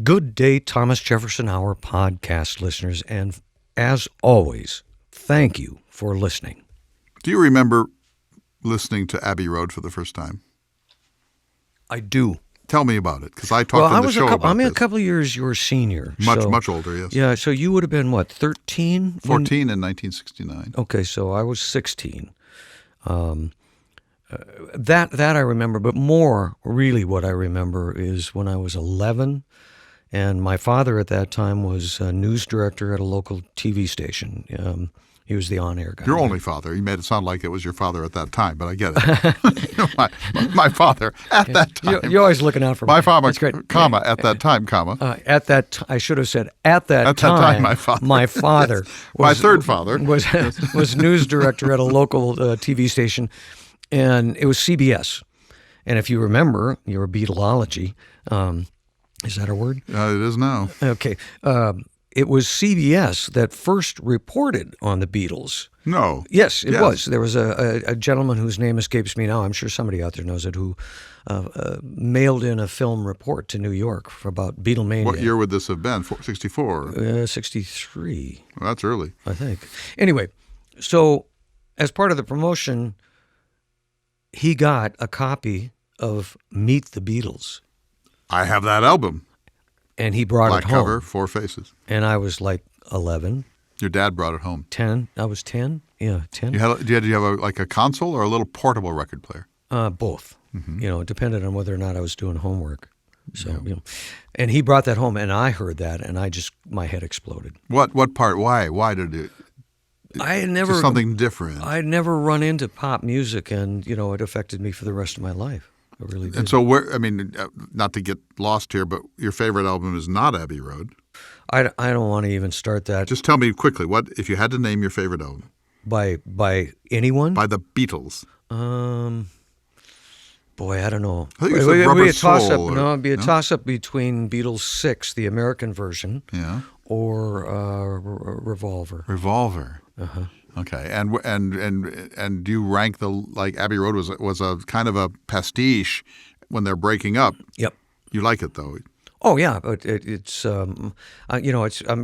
Good day, Thomas Jefferson Hour podcast listeners, and as always, thank you for listening. Do you remember listening to Abbey Road for the first time? I do. Tell me about it, because I talked in the show about I'm this. a couple of years your senior. Much older, yes. Yeah, so you would have been, what, 13? 14 in 1969. Okay, so I was 16. That I remember, but more really what I remember is when I was 11, and my father at that time was a news director at a local TV station. He was the on-air guy. Your only father. You made it sound like it was your father at that time, but I get it. my father at that time. You're always looking out for my father, That's great. comma, at that time, comma. I should have said at that time, my father was, my third father was news director at a local TV station, and it was CBS. And if you remember your Beatleology, is that a word? It is now. Okay. It was CBS that first reported on the Beatles. No. Yes, it was. There was a gentleman whose name escapes me now. I'm sure somebody out there knows it, who mailed in a film report to New York about Beatlemania. What year would this have been? 64? 63. Well, that's early. I think. Anyway, so as part of the promotion, he got a copy of Meet the Beatles. I have that album. And he brought Black it home. cover, 4 faces. And I was like 11. Your dad brought it home. 10. I was 10. Yeah, 10. Did you have a console or a little portable record player? Both. Mm-hmm. It depended on whether or not I was doing homework. So, and he brought that home, and I heard that, and my head exploded. What part? Why did it? I had never just something different. I'd never run into pop music, and it affected me for the rest of my life. It really did. And so, not to get lost here, but your favorite album is not Abbey Road. I don't want to even start that. Just tell me quickly, what if you had to name your favorite album? By anyone? By the Beatles. Boy, I don't know. I think it's Rubber Soul. It'd be a toss-up between Beatles 6, the American version, or Revolver. Revolver. Uh-huh. Okay, and do you rank Abbey Road was a kind of a pastiche when they're breaking up? Yep. You like it though. Oh yeah, but it's I'm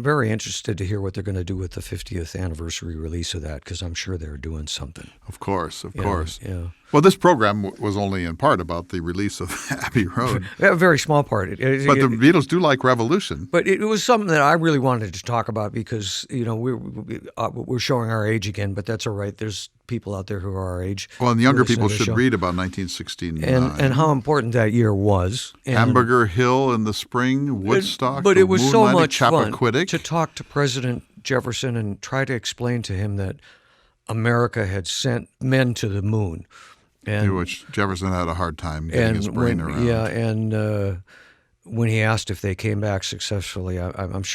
very interested to hear what they're going to do with the 50th anniversary release of that, because I'm sure they're doing something. Of course. Yeah. Well, this program was only in part about the release of Abbey Road. A very small part. But the Beatles do like Revolution. But it was something that I really wanted to talk about because we're showing our age again, but that's all right. There's people out there who are our age. Well, and younger people should read about 1969 and how important that year was. Hamburger Hill in the spring, Woodstock, but it was so much fun Chappaquiddick. To talk to President Jefferson and try to explain to him that America had sent men to the moon. Which Jefferson had a hard time getting his brain around. Yeah, and when he asked if they came back successfully, I'm not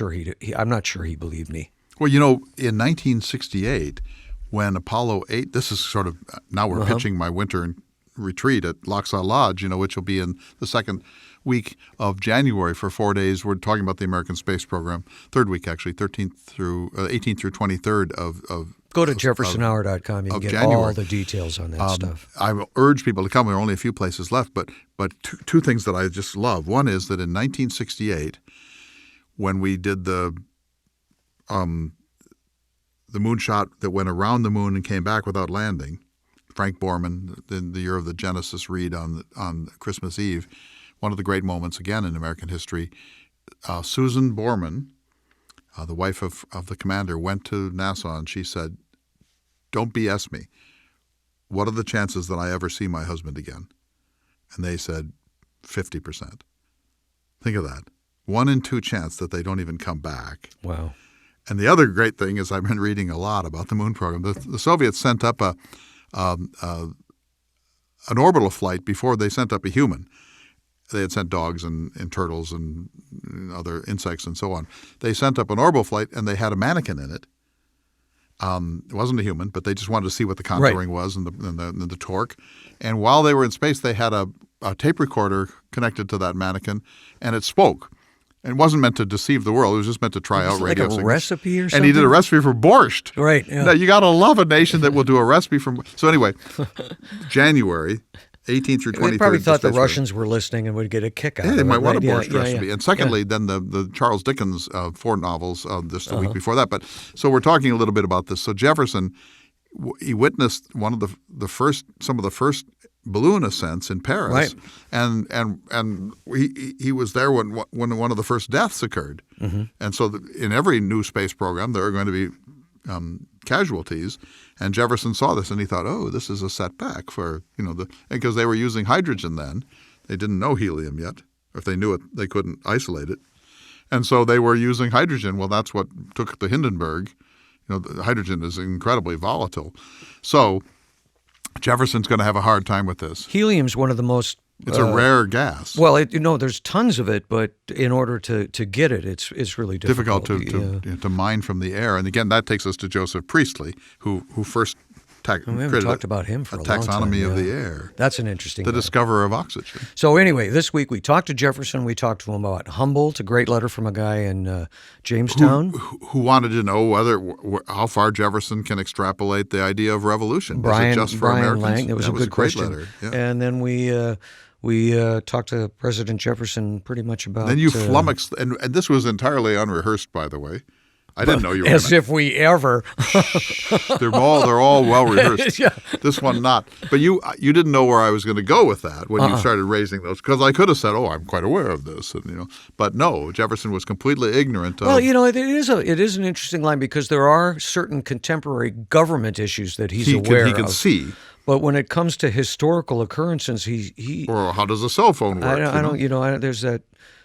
sure he believed me. Well, in 1968, when Apollo 8, this is sort of, now we're pitching my winter retreat at Loxaw Lodge, which will be in the second week of January for 4 days. We're talking about the American space program. Third week, actually, 18th through 23rd of Go to jeffersonhour.com. You can get January. All the details on that stuff. I urge people to come. There are only a few places left, but two things that I just love. One is that in 1968, when we did the moonshot that went around the moon and came back without landing, Frank Borman, in the year of the Genesis read on Christmas Eve, one of the great moments again in American history, Susan Borman, the wife of the commander, went to Nassau and she said, "Don't BS me. What are the chances that I ever see my husband again?" And they said, 50%. Think of that. 1 in 2 chance that they don't even come back. Wow. And the other great thing is I've been reading a lot about the moon program. The Soviets sent up an orbital flight before they sent up a human. They had sent dogs and turtles and other insects and so on. They sent up an orbital flight, and they had a mannequin in it. It wasn't a human, but they just wanted to see what the contouring was and the torque. And while they were in space, they had a tape recorder connected to that mannequin, and it spoke. And it wasn't meant to deceive the world. It was just meant to try out radio signals. Like a recipe or something? And he did a recipe for borscht. Right. Yeah. Now, you got to love a nation that will do a recipe for. So anyway, January 18th through 23rd. They probably thought the space program. Russians were listening and would get a kick out of it. They might want right? to board stress yeah, to be. yeah. And secondly, then the Charles Dickens 4 novels just the week before that. But so we're talking a little bit about this. So Jefferson, he witnessed some of the first balloon ascents in Paris, Right. and he was there when one of the first deaths occurred. Mm-hmm. And so in every new space program, there are going to be casualties. And Jefferson saw this and he thought, oh, this is a setback for, because they were using hydrogen then. They didn't know helium yet. If they knew it, they couldn't isolate it. And so they were using hydrogen. Well, that's what took the Hindenburg. The hydrogen is incredibly volatile. So Jefferson's going to have a hard time with this. Helium's one of the most... It's a rare gas. Well, there's tons of it, but in order to get it, it's really difficult. To mine from the air. And again, that takes us to Joseph Priestley, who first We haven't talked about him for a long time. Taxonomy of the air. That's an interesting The letter. discoverer of oxygen. So anyway, this week we talked to Jefferson. We talked to him about Humboldt, a great letter from a guy in Jamestown. Who wanted to know how far Jefferson can extrapolate the idea of revolution. Is it just for Brian Americans? Lang. That was a good great question. letter. Yeah. And then we talked to President Jefferson pretty much about... Then you flummoxed, and this was entirely unrehearsed, by the way. I didn't know you were as if we ever... They're all well rehearsed. Yeah. This one not. But you didn't know where I was going to go with that when you started raising those, because I could have said, "Oh, I'm quite aware of this," and But no, Jefferson was completely ignorant of. Well, it is an interesting line because there are certain contemporary government issues that he's aware he can of. see. But when it comes to historical occurrences, he Or how does a cell phone work? I don't. There's that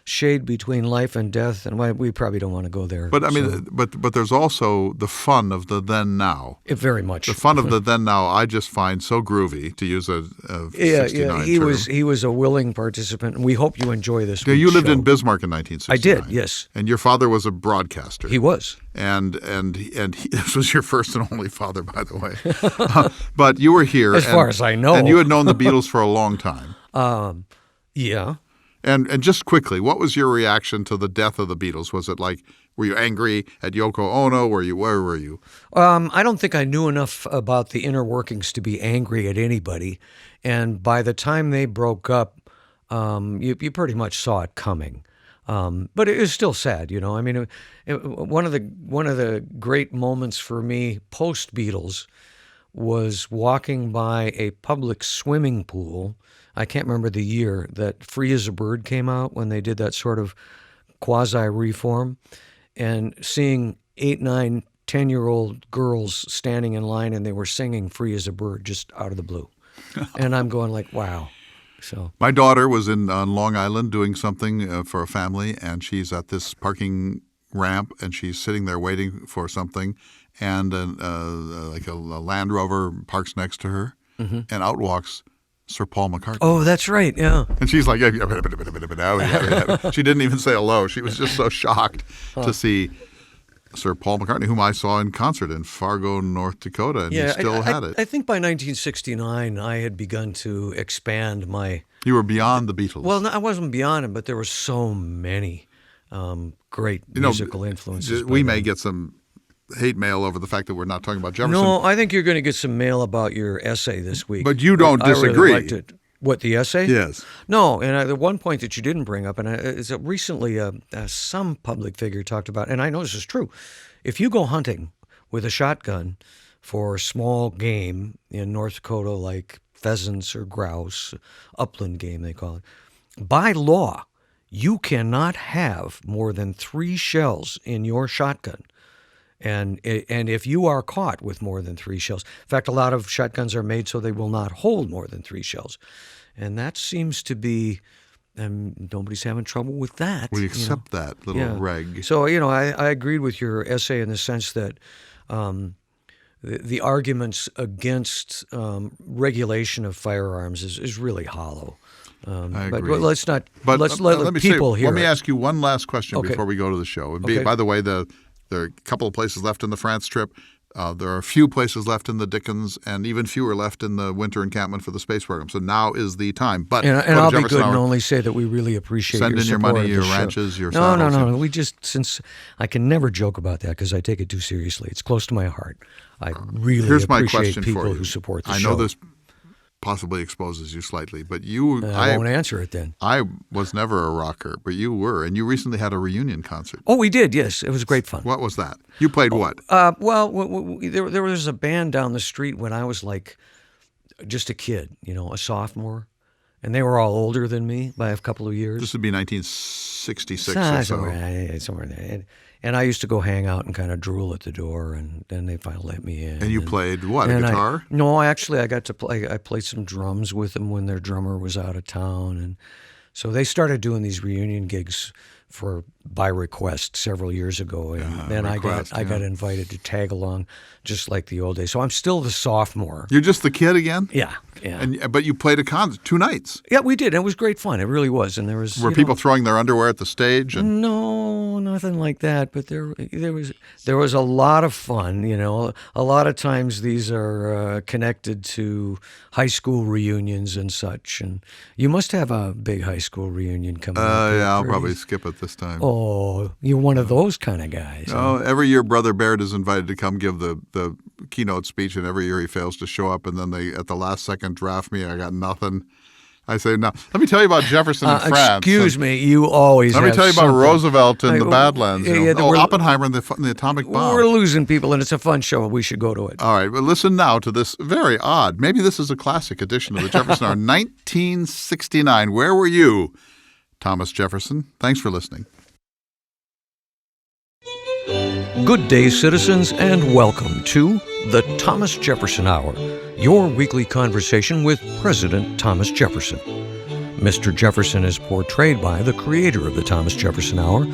shade between life and death, and we probably don't want to go there. But I mean, but there's also the fun of the then now. Very much. The fun of the then now, I just find so groovy, to use a 69 He term. was a willing participant, and we hope you enjoy this. Yeah, you lived show. in Bismarck in 1969. I did, yes. And your father was a broadcaster. He was. And this was your first and only father, by the way. But you were here, As far as I know. and you had known the Beatles for a long time. Yeah. And just quickly, what was your reaction to the death of the Beatles? Was it like, were you angry at Yoko Ono? Where were you? I don't think I knew enough about the inner workings to be angry at anybody. And by the time they broke up, you pretty much saw it coming. But it was still sad, I mean, one of the great moments for me post Beatles was walking by a public swimming pool. I can't remember the year that Free as a Bird came out, when they did that sort of quasi-reform, and seeing 8, 9, 10-year-old girls standing in line, and they were singing Free as a Bird just out of the blue. And I'm going like, wow. So my daughter was on Long Island doing something for a family, and she's at this parking ramp, and she's sitting there waiting for something, and like a Land Rover parks next to her, and out walks Sir Paul McCartney. Oh, that's right, yeah. And she's like, she didn't even say hello. She was just so shocked to see Sir Paul McCartney, whom I saw in concert in Fargo, North Dakota, and he still had it. I think by 1969, I had begun to expand my... You were beyond the Beatles. Well, no, I wasn't beyond it, but there were so many great musical influences. We may get some hate mail over the fact that we're not talking about Jefferson. No, I think you're going to get some mail about your essay this week. But you don't disagree. I really liked it. What, the essay? Yes. No, and the one point that you didn't bring up, and it's recently some public figure talked about, and I know this is true, if you go hunting with a shotgun for small game in North Dakota, like pheasants or grouse, upland game they call it, by law, you cannot have more than 3 shells in your shotgun. And if you are caught with more than 3 shells, in fact, a lot of shotguns are made so they will not hold more than 3 shells. And that seems to be, nobody's having trouble with that. We accept that little reg. So, I agreed with your essay in the sense that the arguments against regulation of firearms is really hollow. I but agree. let's not. But let's let the people hear. Let me it. ask you one last question Okay. before we go to the show. Okay. By the way, there are a couple of places left in the France trip. There are a few places left in the Dickens, and even fewer left in the winter encampment for the space program. So now is the time. But And go to I'll be Jefferson good and Hour. only say that we really appreciate Send your in your support money, of your the show. ranches, your No. saddles. We just, since I can never joke about that because I take it too seriously. It's close to my heart. I really Here's my appreciate question people for you. who support the I show. know this possibly exposes you slightly. But I won't answer it then. I was never a rocker, but you were, and you recently had a reunion concert. Oh, we did. Yes, it was great fun. What was that? You played what? Well, there was a band down the street when I was like just a kid, a sophomore, and they were all older than me by a couple of years. This would be 1966 or so. Somewhere there. And I used to go hang out and kind of drool at the door, and then they finally let me in. And you played what, a guitar? No, actually, I got to play. I played some drums with them when their drummer was out of town, and so they started doing these reunion gigs by request several years ago, and then I got invited to tag along, just like the old days. So I'm still the sophomore. You're just the kid again? Yeah. But you played a concert 2 nights. Yeah, we did. It was great fun. It really was. And were people throwing their underwear at the stage? No, nothing like that. But there was a lot of fun. A lot of times these are connected to high school reunions and such. And you must have a big high school reunion coming up. Yeah, I'll probably skip it this time. Oh, you're one of those kind of guys. Oh, every year Brother Baird is invited to come give the keynote speech, and every year he fails to show up, and then they, at the last second, draft me. I got nothing. I say, no. Let me tell you about Jefferson in France. Excuse me, you always Let me tell you about Roosevelt in the Badlands. Oppenheimer and the atomic bomb. We're losing people, and it's a fun show. We should go to it. All right, well, listen now to this very odd. Maybe this is a classic edition of the Jefferson Hour. 1969. Where were you, Thomas Jefferson? Thanks for listening. Good day, citizens, and welcome to the Thomas Jefferson Hour, your weekly conversation with President Thomas Jefferson. Mr. Jefferson is portrayed by the creator of the Thomas Jefferson Hour,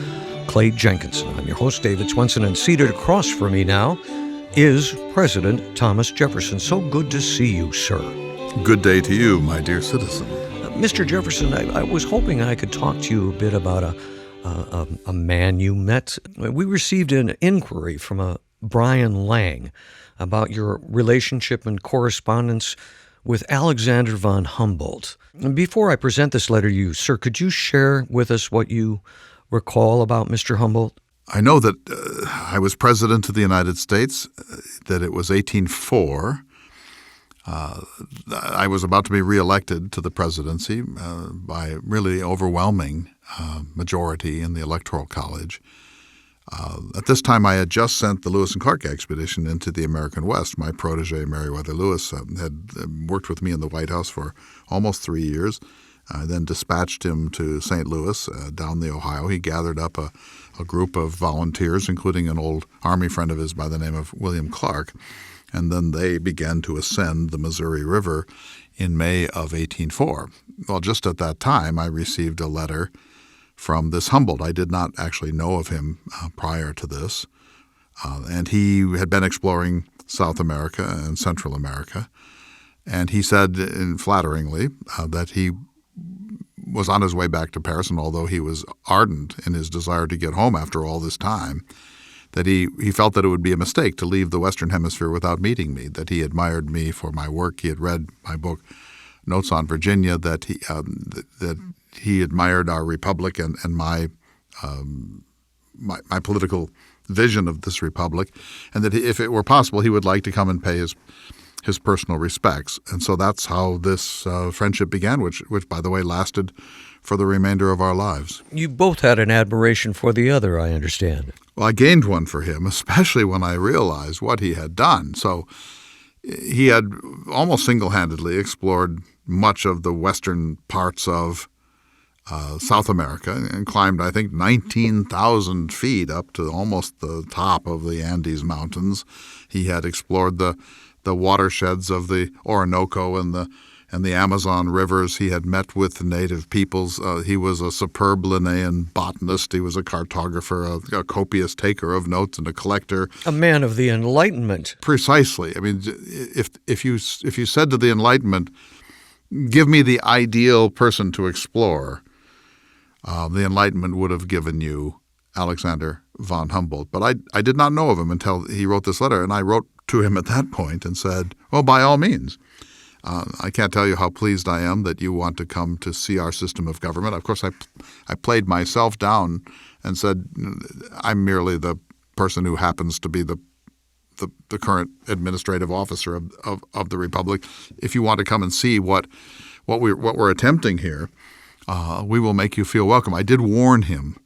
Clay Jenkinson. I'm your host, David Swenson, and seated across from me now is President Thomas Jefferson. So good to see you, sir. Good day to you, my dear citizen. Mr. Jefferson, I was hoping I could talk to you a bit about a man you met. We received an inquiry from a Brian Lang about your relationship and correspondence with Alexander von Humboldt. And before I present this letter to you, sir, could you share with us what you recall about Mr. Humboldt? I know that I was president of the United States, that it was 1804. I was about to be reelected to the presidency by really overwhelming majority in the Electoral College. At this time, I had just sent the Lewis and Clark expedition into the American West. My protege, Meriwether Lewis, had worked with me in the White House for almost 3 years. I then dispatched him to St. Louis down the Ohio. He gathered up a group of volunteers, including an old Army friend of his by the name of William Clark. And then they began to ascend the Missouri River in May of 1804. Well, just at that time, I received a letter from this Humboldt. I did not actually know of him prior to this. And he had been exploring South America and Central America. And he said, flatteringly, that he was on his way back to Paris, and although he was ardent in his desire to get home after all this time, that he felt that it would be a mistake to leave the Western Hemisphere without meeting me, that he admired me for my work. He had read my book, Notes on Virginia, that he admired our republic and my political vision of this republic, and that if it were possible, he would like to come and pay his personal respects. And so that's how this friendship began, which, by the way, lasted for the remainder of our lives. You both had an admiration for the other, I understand. Well, I gained one for him, especially when I realized what he had done. So he had almost single-handedly explored much of the western parts of South America and climbed, I think, 19,000 feet up to almost the top of the Andes Mountains. He had explored the watersheds of the Orinoco and the Amazon rivers. He had met with native peoples. He was a superb Linnaean botanist. He was a cartographer, a copious taker of notes, and a collector. A man of the Enlightenment. Precisely. I mean, if you said to the Enlightenment, give me the ideal person to explore, the Enlightenment would have given you Alexander von Humboldt. But I did not know of him until he wrote this letter, and I wrote to him at that point and said, well, by all means. I can't tell you how pleased I am that you want to come to see our system of government. Of course, I played myself down and said, I'm merely the person who happens to be the the current administrative officer of the republic. If you want to come and see what we're attempting here, we will make you feel welcome. I did warn him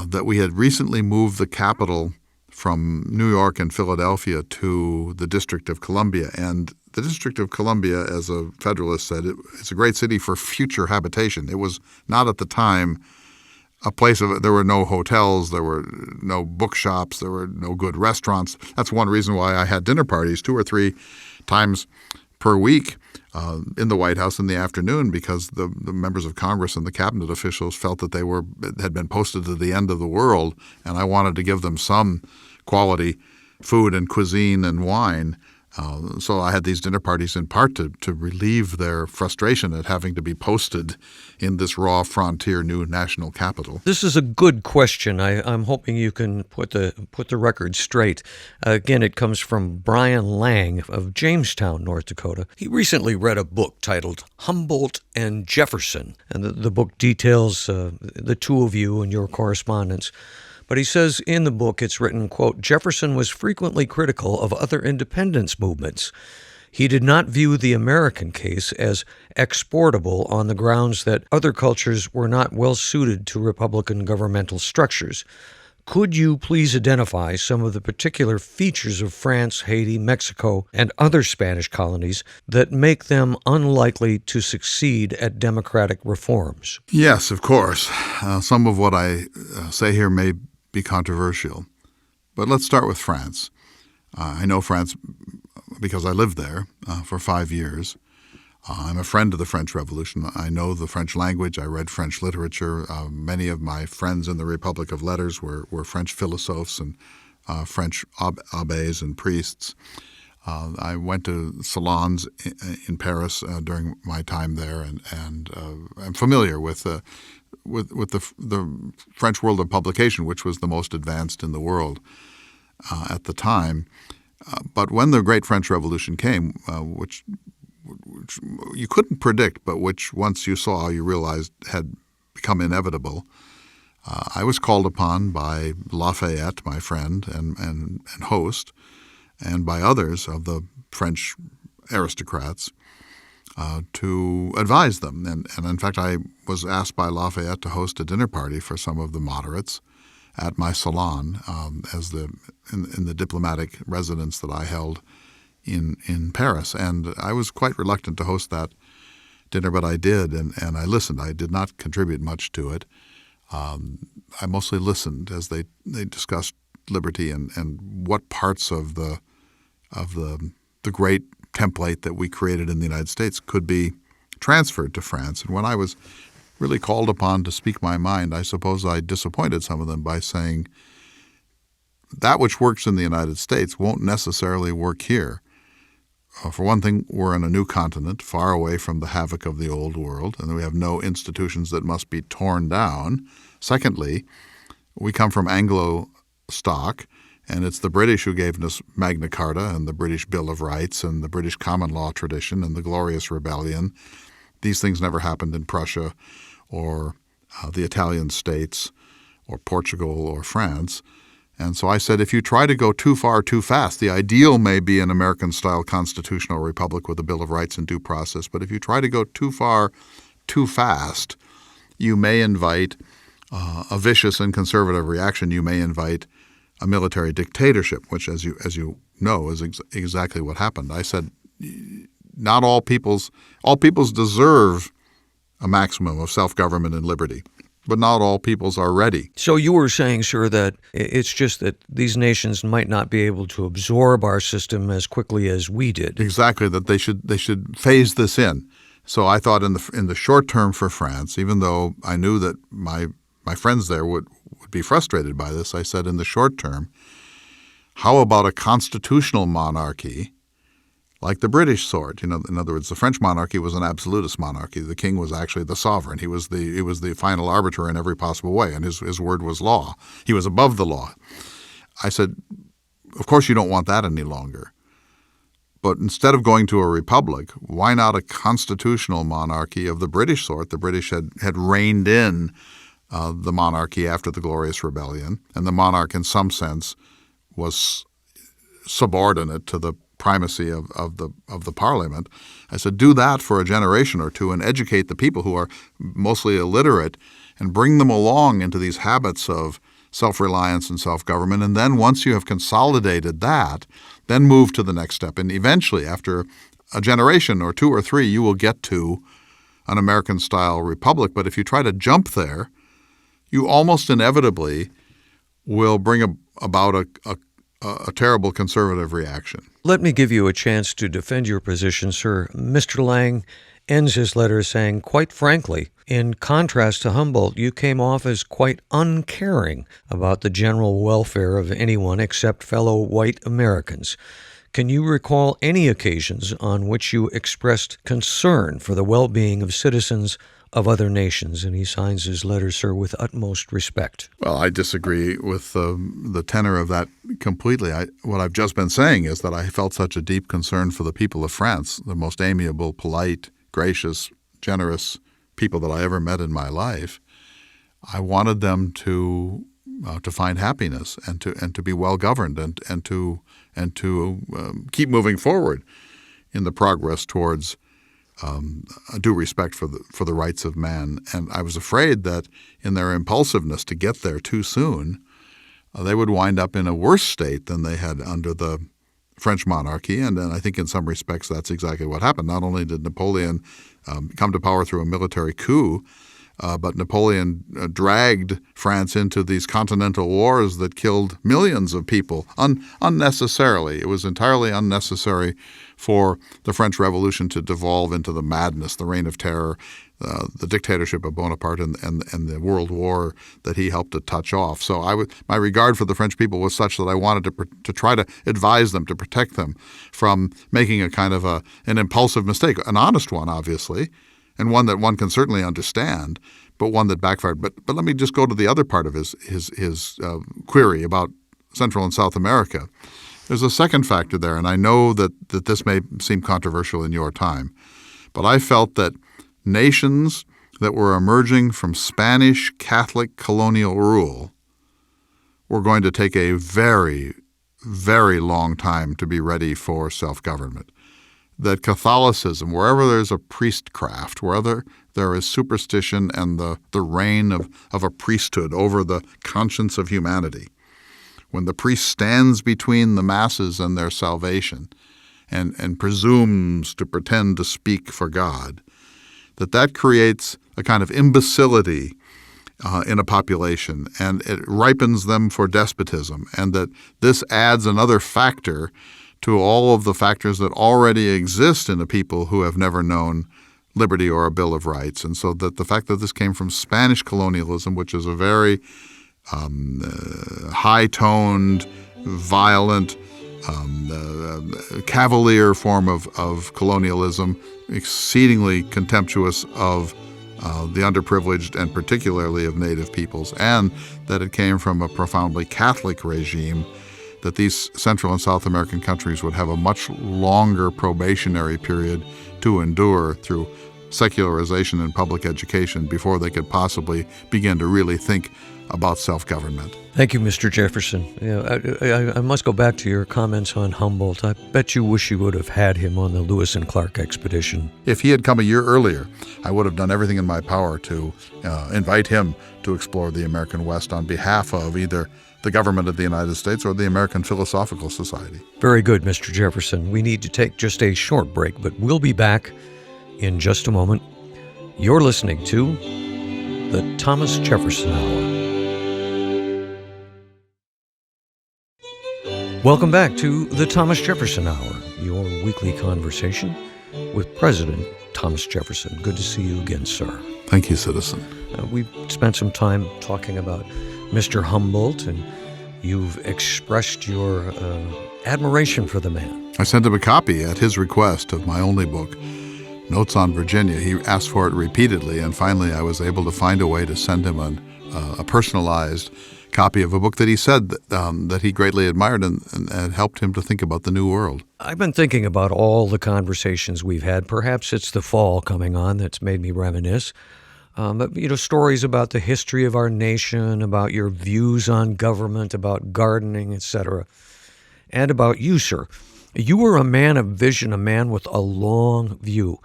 that we had recently moved the capital from New York and Philadelphia to the District of Columbia. And the District of Columbia, as a Federalist said, it's a great city for future habitation. It was not at the time a place there were no hotels, there were no bookshops, there were no good restaurants. That's one reason why I had dinner parties 2 or 3 times per week in the White House in the afternoon, because the members of Congress and the cabinet officials felt that they had been posted to the end of the world, and I wanted to give them some quality food and cuisine and wine. So I had these dinner parties in part to relieve their frustration at having to be posted in this raw frontier new national capital. This is a good question. I'm hoping you can put the record straight. Again, it comes from Brian Lang of Jamestown, North Dakota. He recently read a book titled Humboldt and Jefferson, and the book details the two of you and your correspondence. But he says in the book, it's written, quote, Jefferson was frequently critical of other independence movements. He did not view the American case as exportable on the grounds that other cultures were not well suited to Republican governmental structures. Could you please identify some of the particular features of France, Haiti, Mexico, and other Spanish colonies that make them unlikely to succeed at democratic reforms? Yes, of course. Some of what I say here may be controversial. But let's start with France. I know France because I lived there for 5 years. I'm a friend of the French Revolution. I know the French language. I read French literature. Many of my friends in the Republic of Letters were French philosophes and French abbés and priests. I went to salons in Paris during my time there, and I'm familiar with the French world of publication, which was the most advanced in the world at the time. But when the Great French Revolution came, which you couldn't predict, but which once you saw, you realized had become inevitable, I was called upon by Lafayette, my friend and host, and by others of the French aristocrats to advise them. And in fact, I was asked by Lafayette to host a dinner party for some of the moderates at my salon in the diplomatic residence that I held in Paris. And I was quite reluctant to host that dinner, but I did, and I listened. I did not contribute much to it. I mostly listened as they discussed liberty and what parts of the great template that we created in the United States could be transferred to France. And when I was really called upon to speak my mind, I suppose I disappointed some of them by saying that which works in the United States won't necessarily work here. For one thing, we're in a new continent, far away from the havoc of the old world, and we have no institutions that must be torn down. Secondly, we come from Anglo stock, and it's the British who gave us Magna Carta and the British Bill of Rights and the British common law tradition and the Glorious Rebellion. These things never happened in Prussia or the Italian states or Portugal or France. And so I said, if you try to go too far too fast, the ideal may be an American-style constitutional republic with a Bill of Rights and due process, but if you try to go too far too fast, you may invite a vicious and conservative reaction. You may invite a military dictatorship, which, as you know, is exactly what happened. I said, not all peoples deserve a maximum of self-government and liberty, but not all peoples are ready. So you were saying, sir, that it's just that these nations might not be able to absorb our system as quickly as we did. Exactly, that they should phase this in. So I thought in the short term for France, even though I knew that my friends there would be frustrated by this, I said in the short term, how about a constitutional monarchy like the British sort? In other words, the French monarchy was an absolutist monarchy. The king was actually the sovereign. He was the final arbiter in every possible way, and his word was law. He was above the law. I said, of course you don't want that any longer. But instead of going to a republic, why not a constitutional monarchy of the British sort? The British had reined in the monarchy after the Glorious Rebellion, and the monarch in some sense was subordinate to the primacy of the parliament. I said, do that for a generation or two and educate the people who are mostly illiterate and bring them along into these habits of self-reliance and self-government. And then once you have consolidated that, then move to the next step. And eventually, after a generation or two or three, you will get to an American-style republic. But if you try to jump there, you almost inevitably will bring about a terrible conservative reaction. Let me give you a chance to defend your position, sir. Mr. Lang ends his letter saying, quite frankly, in contrast to Humboldt, you came off as quite uncaring about the general welfare of anyone except fellow white Americans. Can you recall any occasions on which you expressed concern for the well-being of citizens of other nations? And he signs his letter, sir, with utmost respect. Well, I disagree with the tenor of that completely. What I've just been saying is that I felt such a deep concern for the people of France, the most amiable, polite, gracious, generous people that I ever met in my life. I wanted them to find happiness and to be well governed and to keep moving forward in the progress towards a due respect for the rights of man. And I was afraid that in their impulsiveness to get there too soon, they would wind up in a worse state than they had under the French monarchy. And I think in some respects that's exactly what happened. Not only did Napoleon come to power through a military coup, but Napoleon dragged France into these continental wars that killed millions of people unnecessarily. It was entirely unnecessary for the French Revolution to devolve into the madness, the reign of terror, the dictatorship of Bonaparte, and the World War that he helped to touch off. So my regard for the French people was such that I wanted to try to advise them, to protect them from making a kind of an impulsive mistake, an honest one, obviously, and one that one can certainly understand, but one that backfired. But let me just go to the other part of his query about Central and South America. There's a second factor there, and I know that this may seem controversial in your time, but I felt that nations that were emerging from Spanish Catholic colonial rule were going to take a very, very long time to be ready for self-government. That Catholicism, wherever there's a priestcraft, wherever there is superstition and the reign of a priesthood over the conscience of humanity, when the priest stands between the masses and their salvation and presumes to pretend to speak for God, that creates a kind of imbecility in a population, and it ripens them for despotism, and that this adds another factor to all of the factors that already exist in a people who have never known liberty or a Bill of Rights. And so that the fact that this came from Spanish colonialism, which is a very high-toned, violent, cavalier form of colonialism, exceedingly contemptuous of the underprivileged and particularly of Native peoples, and that it came from a profoundly Catholic regime, that these Central and South American countries would have a much longer probationary period to endure through secularization and public education before they could possibly begin to really think about self-government. Thank you, Mr. Jefferson. I must go back to your comments on Humboldt. I bet you wish you would have had him on the Lewis and Clark expedition. If he had come a year earlier, I would have done everything in my power to invite him to explore the American West on behalf of either the government of the United States or the American Philosophical Society. Very good, Mr. Jefferson. We need to take just a short break, but we'll be back in just a moment. You're listening to the Thomas Jefferson Hour. Welcome back to the Thomas Jefferson Hour, your weekly conversation with President Thomas Jefferson. Good to see you again, sir. Thank you, citizen. We've spent some time talking about Mr. Humboldt, and you've expressed your admiration for the man. I sent him a copy at his request of my only book, Notes on Virginia. He asked for it repeatedly, and finally I was able to find a way to send him a personalized copy of a book that he said that he greatly admired and helped him to think about the New World. I've been thinking about all the conversations we've had. Perhaps it's the fall coming on that's made me reminisce. But, stories about the history of our nation, about your views on government, about gardening, etc. and about you, sir. You were a man of vision, a man with a long view.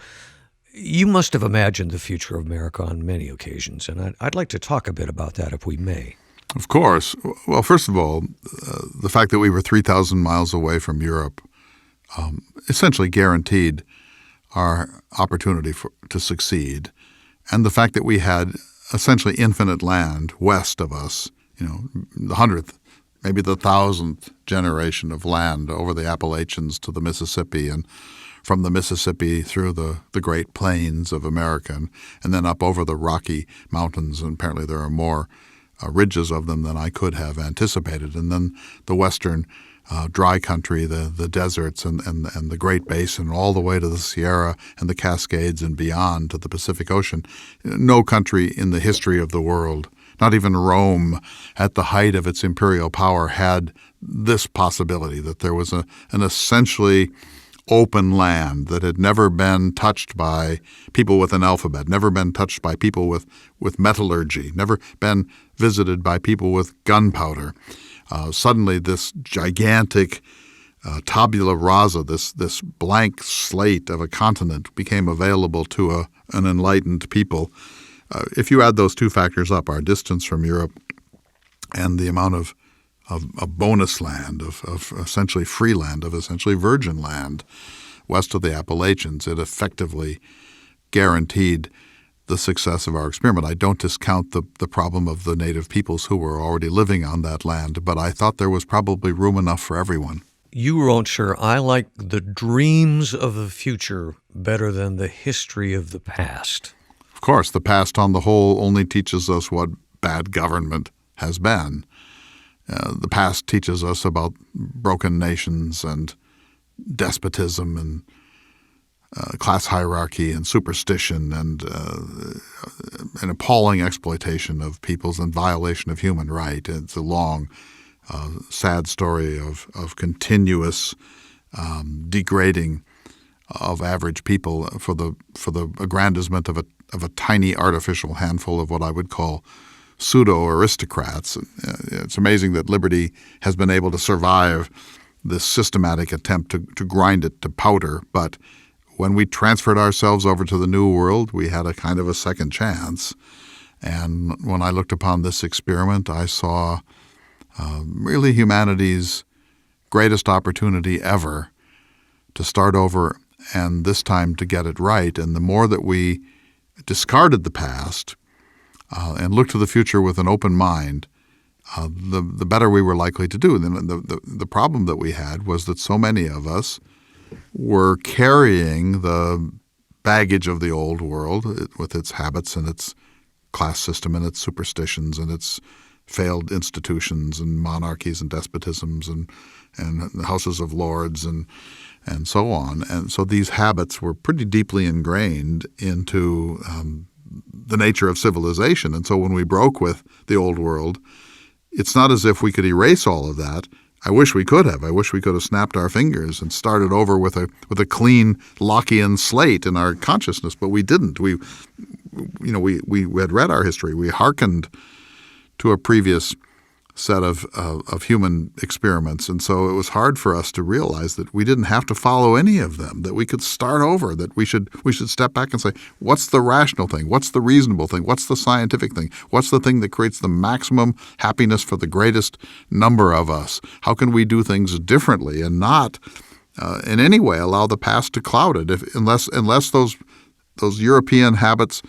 You must have imagined the future of America on many occasions, and I'd like to talk a bit about that if we may. Of course. Well, first of all, the fact that we were 3,000 miles away from Europe essentially guaranteed our opportunity to succeed, and the fact that we had essentially infinite land west of us, the 100th, maybe the 1,000th generation of land over the Appalachians to the Mississippi, and from the Mississippi through the Great Plains of America, and then up over the Rocky Mountains, and apparently there are more ridges of them than I could have anticipated, and then the western dry country, the deserts and the Great Basin, all the way to the Sierra and the Cascades and beyond to the Pacific Ocean. No country in the history of the world, not even Rome at the height of its imperial power, had this possibility, that there was an essentially open land that had never been touched by people with an alphabet, never been touched by people with metallurgy, never been visited by people with gunpowder. Suddenly this gigantic tabula rasa, this blank slate of a continent, became available to an enlightened people. If you add those two factors up, our distance from Europe and the amount of bonus land, of essentially free land, of essentially virgin land west of the Appalachians, it effectively guaranteed the success of our experiment. I don't discount the problem of the native peoples who were already living on that land, but I thought there was probably room enough for everyone. You wrote, sir, I like the dreams of the future better than the history of the past. Of course, the past on the whole only teaches us what bad government has been. The past teaches us about broken nations and despotism and class hierarchy and superstition and an appalling exploitation of peoples and violation of human right. It's a long, sad story of continuous degrading of average people for the aggrandizement of a tiny artificial handful of what I would call pseudo-aristocrats. It's amazing that liberty has been able to survive this systematic attempt to grind it to powder, but when we transferred ourselves over to the New World, we had a kind of a second chance. And when I looked upon this experiment, I saw really humanity's greatest opportunity ever to start over, and this time to get it right. And the more that we discarded the past and looked to the future with an open mind, the better we were likely to do. The problem that we had was that so many of us were carrying the baggage of the old world with its habits and its class system and its superstitions and its failed institutions and monarchies and despotisms and the houses of lords and so on. And so these habits were pretty deeply ingrained into the nature of civilization. And so when we broke with the old world, it's not as if we could erase all of that. I wish we could have. I wish we could have snapped our fingers and started over with a clean Lockean slate in our consciousness, but we didn't. We had read our history. We hearkened to a previous set of human experiments, and so it was hard for us to realize that we didn't have to follow any of them, that we could start over, that we should step back and say, what's the rational thing? What's the reasonable thing? What's the scientific thing? What's the thing that creates the maximum happiness for the greatest number of us? How can we do things differently and not in any way allow the past to cloud it? Unless those European habits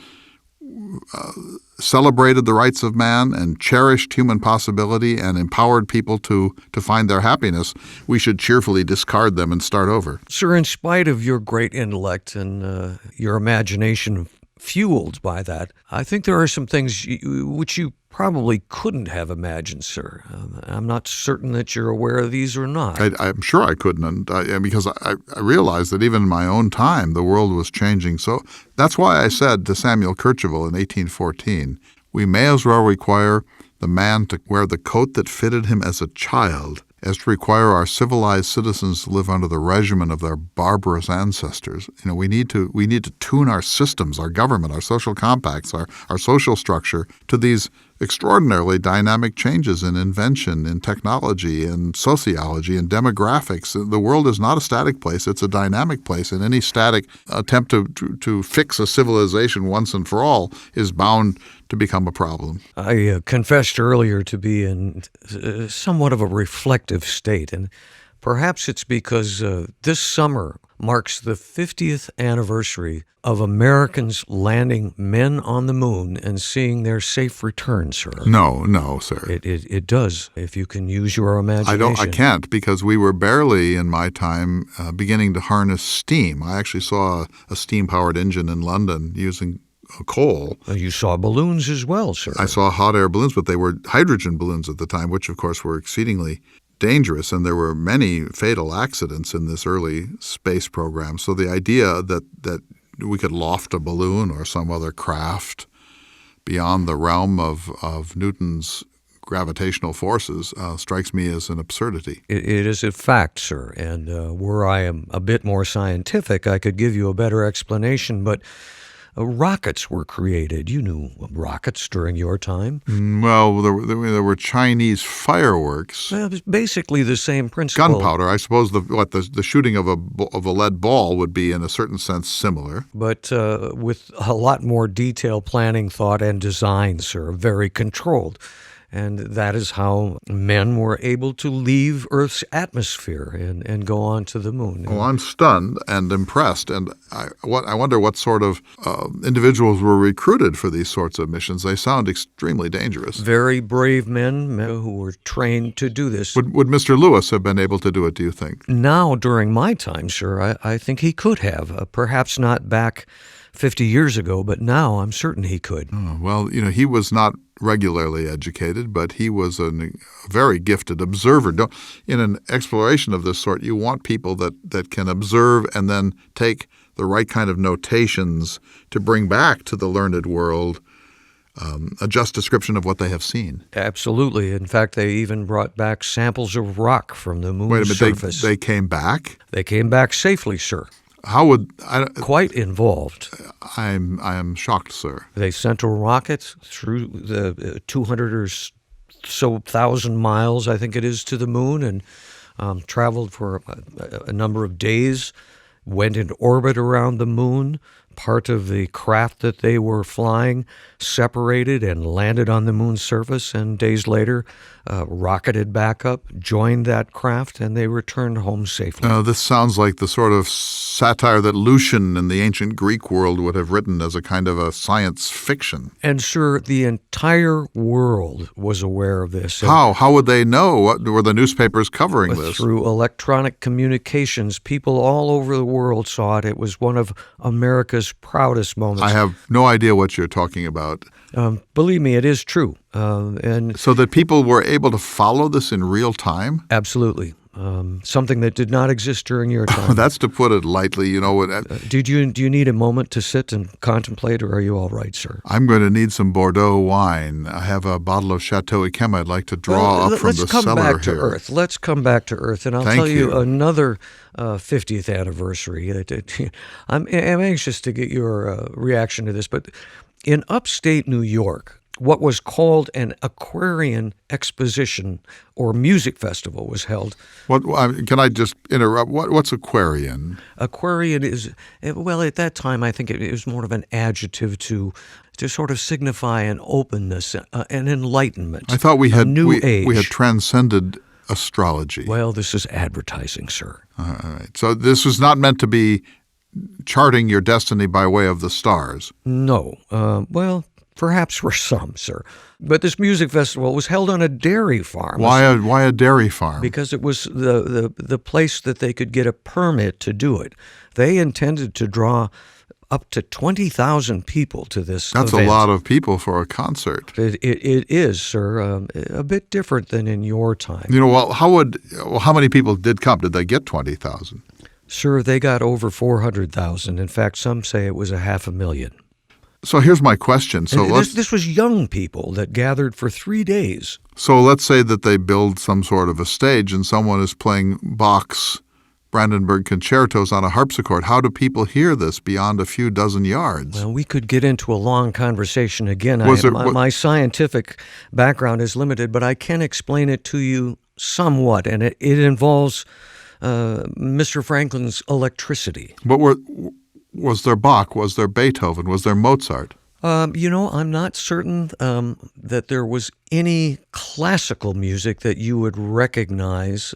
celebrated the rights of man and cherished human possibility and empowered people to find their happiness, we should cheerfully discard them and start over. Sir, in spite of your great intellect and your imagination fueled by that, I think there are some things which you probably couldn't have imagined, sir. I'm not certain that you're aware of these or not. I'm sure I couldn't, because I realized that even in my own time, the world was changing. So that's why I said to Samuel Kercheval in 1814, we may as well require the man to wear the coat that fitted him as a child as to require our civilized citizens to live under the regimen of their barbarous ancestors. We need to tune our systems, our government, our social compacts, our social structure to these extraordinarily dynamic changes in invention, in technology, in sociology, in demographics. The world is not a static place. It's a dynamic place, and any static attempt to fix a civilization once and for all is bound to become a problem. I confessed earlier to be in somewhat of a reflective state, and perhaps it's because this summer marks the 50th anniversary of Americans landing men on the moon and seeing their safe return, sir. No, sir. It does, if you can use your imagination. I can't, because we were barely, in my time, beginning to harness steam. I actually saw a steam-powered engine in London using coal. You saw balloons as well, sir. I saw hot air balloons, but they were hydrogen balloons at the time, which, of course, were exceedingly dangerous, and there were many fatal accidents in this early space program. So the idea that we could loft a balloon or some other craft beyond the realm of Newton's gravitational forces strikes me as an absurdity. It is a fact, sir, and were I a bit more scientific, I could give you a better explanation, but rockets were created. You knew rockets during your time. Well, there were Chinese fireworks. Well, it was basically the same principle. Gunpowder. I suppose the shooting of a lead ball would be, in a certain sense, similar. But with a lot more detailed planning, thought, and design, sir, very controlled. And that is how men were able to leave Earth's atmosphere and go on to the moon. Well, I'm stunned and impressed, and I wonder what sort of individuals were recruited for these sorts of missions. They sound extremely dangerous. Very brave men who were trained to do this. Would Mr. Lewis have been able to do it, do you think? Now, during my time, sir, I think he could have. Perhaps not back 50 years ago, but now I'm certain he could. Oh, well, he was not regularly educated, but he was a very gifted observer. In an exploration of this sort, you want people that can observe and then take the right kind of notations to bring back to the learned world a just description of what they have seen. Absolutely. In fact, they even brought back samples of rock from the moon's surface. They came back? They came back safely, sir. How would quite involved? I am shocked, sir. They sent a rocket through the 200 or so thousand miles, I think it is, to the moon, and traveled for a number of days. Went in orbit around the moon. Part of the craft that they were flying separated and landed on the moon's surface, and days later rocketed back up, joined that craft, and they returned home safely. This sounds like the sort of satire that Lucian in the ancient Greek world would have written as a kind of a science fiction. And, sir, the entire world was aware of this. How? How would they know? What were the newspapers covering this? Through electronic communications. People all over the world saw it. It was one of America's proudest moments. I have no idea what you're talking about. Believe me, it is true. And so that people were able to follow this in real time? Absolutely. Something that did not exist during your time. That's to put it lightly. Do you need a moment to sit and contemplate, or are you all right, sir? I'm going to need some Bordeaux wine. I have a bottle of Chateau Yquem I'd like to draw up from the cellar here. Let's come back to Earth. Let's come back to Earth, and I'll tell you another 50th anniversary. I'm anxious to get your reaction to this, but in upstate New York, what was called an Aquarian Exposition or music festival was held. Can I just interrupt? What's Aquarian? Aquarian is, well, at that time, I think it was more of an adjective to sort of signify an openness, an enlightenment. I thought we had age. We had transcended astrology. Well, this is advertising, sir. All right. So this was not meant to be charting your destiny by way of the stars. No. Well, perhaps for some, sir. But this music festival was held on a dairy farm. Why a dairy farm? Because it was the place that they could get a permit to do it. They intended to draw up to 20,000 people to this That's event. A lot of people for a concert. It is, sir, a bit different than in your time. How many people did come? Did they get 20,000? Sir, they got over 400,000. In fact, some say it was 500,000. So here's my question. This was young people that gathered for 3 days. So let's say that they build some sort of a stage and someone is playing Bach's Brandenburg concertos on a harpsichord. How do people hear this beyond a few dozen yards? Well, we could get into a long conversation again. My scientific background is limited, but I can explain it to you somewhat, and it involves Mr. Franklin's electricity. But was there Bach? Was there Beethoven? Was there Mozart? I'm not certain that there was any classical music that you would recognize.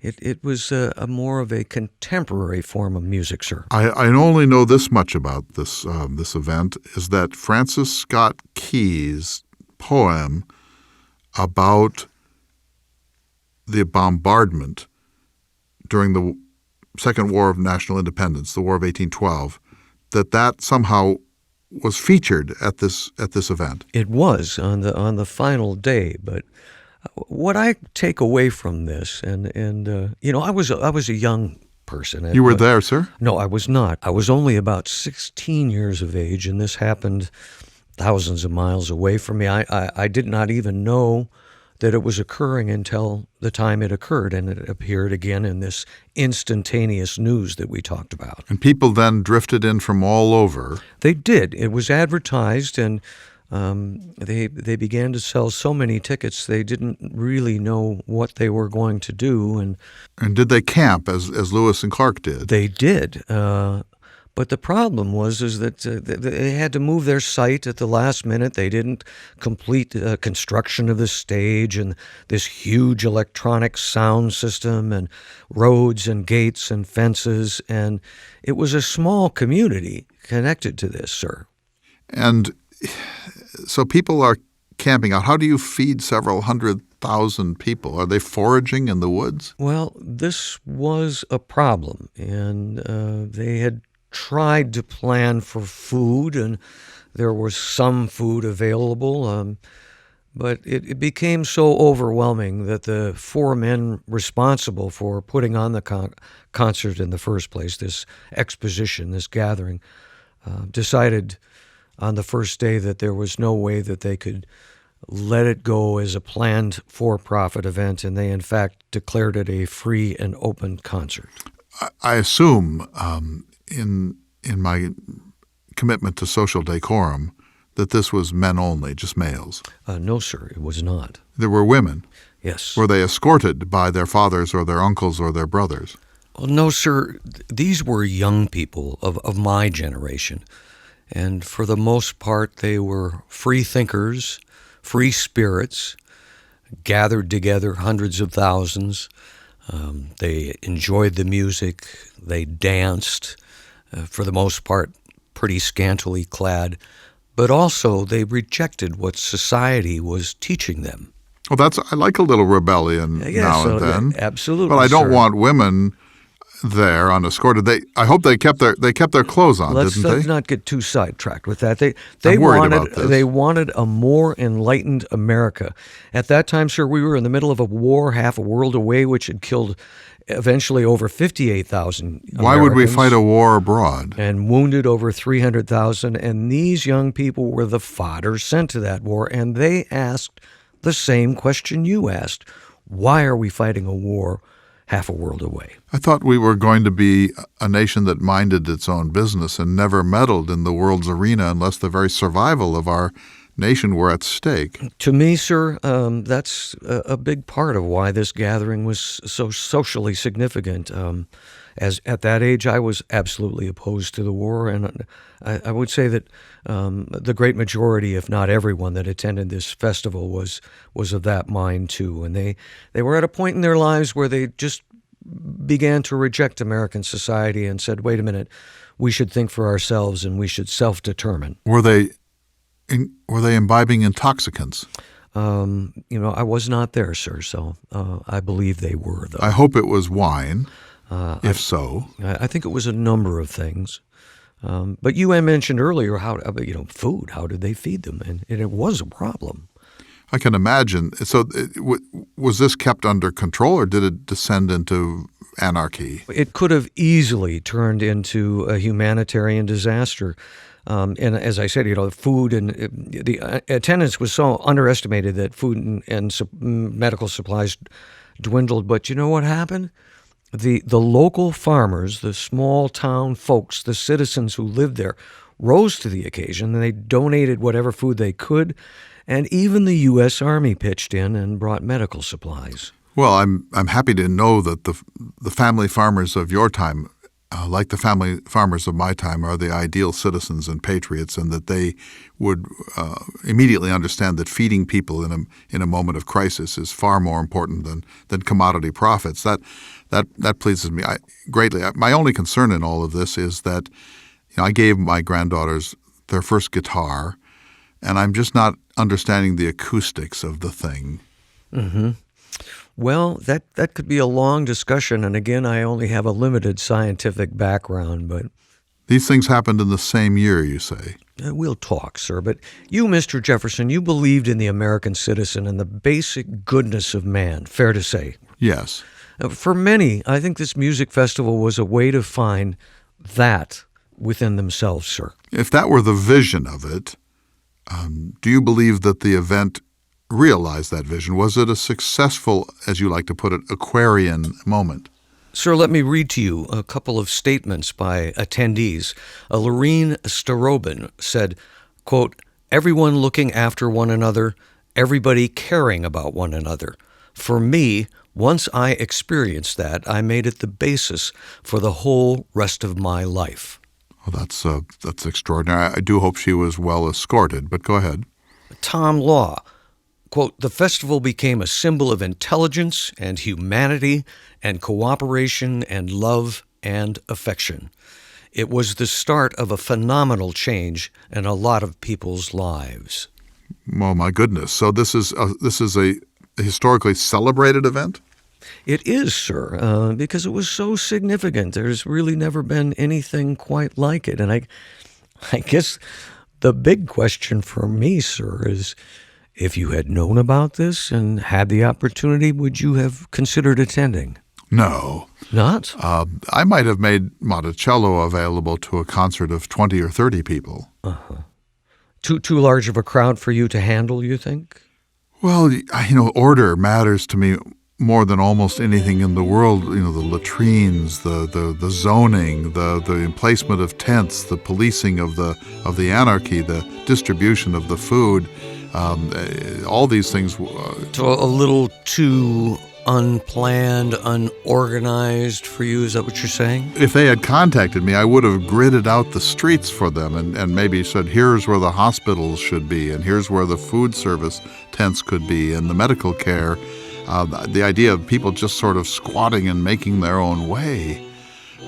It was a more of a contemporary form of music, sir. I only know this much about this event, is that Francis Scott Key's poem about the bombardment during the Second War of National Independence, the War of 1812, that somehow was featured at this event. It was on the final day, but what I take away from this, and I was a young person. You were there, sir? No, I was not. I was only about 16 years of age, and this happened thousands of miles away from me. I did not even know that it was occurring until the time it occurred, and it appeared again in this instantaneous news that we talked about. And people then drifted in from all over. They did. It was advertised, and they began to sell so many tickets they didn't really know what they were going to do. And did they camp as Lewis and Clark did? They did. But the problem was that they had to move their site at the last minute. They didn't complete the construction of the stage and this huge electronic sound system and roads and gates and fences. And it was a small community connected to this, sir. And so people are camping out. How do you feed several 100,000 people? Are they foraging in the woods? Well, this was a problem, and they had tried to plan for food, and there was some food available, but it became so overwhelming that the four men responsible for putting on the concert in the first place, this exposition, this gathering, decided on the first day that there was no way that they could let it go as a planned for-profit event, and they in fact declared it a free and open concert. I assume in my commitment to social decorum that this was men only, just males. No, sir, it was not. There were women. Yes. Were they escorted by their fathers or their uncles or their brothers? Well, no, sir. These were young people of my generation. And for the most part, they were free thinkers, free spirits, gathered together hundreds of thousands. They enjoyed the music. They danced, for the most part, pretty scantily clad. But also, they rejected what society was teaching them. Well, I like a little rebellion now and then. Absolutely, but I don't sir. want women there unescorted. I hope they kept their clothes on, Let's didn't they? not get too sidetracked with that. They wanted a more enlightened America. At that time, sir, we were in the middle of a war half a world away, which had killed eventually over 58,000 Americans. Why would we fight a war abroad? And wounded over 300,000. And these young people were the fodder sent to that war, and they asked the same question you asked. Why are we fighting a war half a world away? I thought we were going to be a nation that minded its own business and never meddled in the world's arena unless the very survival of our nation were at stake. To me, sir, that's a big part of why this gathering was so socially significant. As at that age, I was absolutely opposed to the war, and I would say that the great majority, if not everyone that attended this festival, was of that mind too. And they were at a point in their lives where they just began to reject American society and said, "Wait a minute, we should think for ourselves and we should self-determine." Were they imbibing intoxicants? I was not there, sir, so I believe they were, though. I hope it was wine. If so, I think it was a number of things. But you had mentioned earlier food. How did they feed them? And it was a problem. I can imagine. So was this kept under control, or did it descend into anarchy? It could have easily turned into a humanitarian disaster. And as I said, food and the attendance was so underestimated that food and medical supplies dwindled. But you know what happened? The local farmers, the small town folks, the citizens who lived there, rose to the occasion, and they donated whatever food they could, and even the U.S. Army pitched in and brought medical supplies. Well, I'm happy to know that the family farmers of your time, like the family farmers of my time, are the ideal citizens and patriots, and that they would immediately understand that feeding people in a moment of crisis is far more important than commodity profits. That pleases me greatly. My only concern in all of this is that I gave my granddaughters their first guitar, and I'm just not understanding the acoustics of the thing. Mm-hmm. Well, that could be a long discussion, and again, I only have a limited scientific background, but... These things happened in the same year, you say? We'll talk, sir, but you, Mr. Jefferson, you believed in the American citizen and the basic goodness of man, fair to say. Yes. For many, I think this music festival was a way to find that within themselves, sir. If that were the vision of it, do you believe that the event realized that vision? Was it a successful, as you like to put it, Aquarian moment? Sir, let me read to you a couple of statements by attendees. Lorene Starobin said, quote, "Everyone looking after one another, everybody caring about one another. For me, once I experienced that, I made it the basis for the whole rest of my life." Well, that's extraordinary. I do hope she was well escorted, but go ahead. Tom Law, quote, "The festival became a symbol of intelligence and humanity and cooperation and love and affection. It was the start of a phenomenal change in a lot of people's lives." Oh, my goodness. So this is a historically celebrated event? It is, sir, because it was so significant. There's really never been anything quite like it. And I guess the big question for me, sir, is if you had known about this and had the opportunity, would you have considered attending? No. Not? I might have made Monticello available to a concert of 20 or 30 people. Uh-huh. Too large of a crowd for you to handle, you think? Well, order matters to me more than almost anything in the world. The latrines, the zoning, the emplacement of tents, the policing of the anarchy, the distribution of the food, all these things. So a little too unplanned, unorganized for you, is that what you're saying? If they had contacted me, I would have gridded out the streets for them and maybe said, here's where the hospitals should be, and here's where the food service tents could be, and the medical care. The idea of people just sort of squatting and making their own way.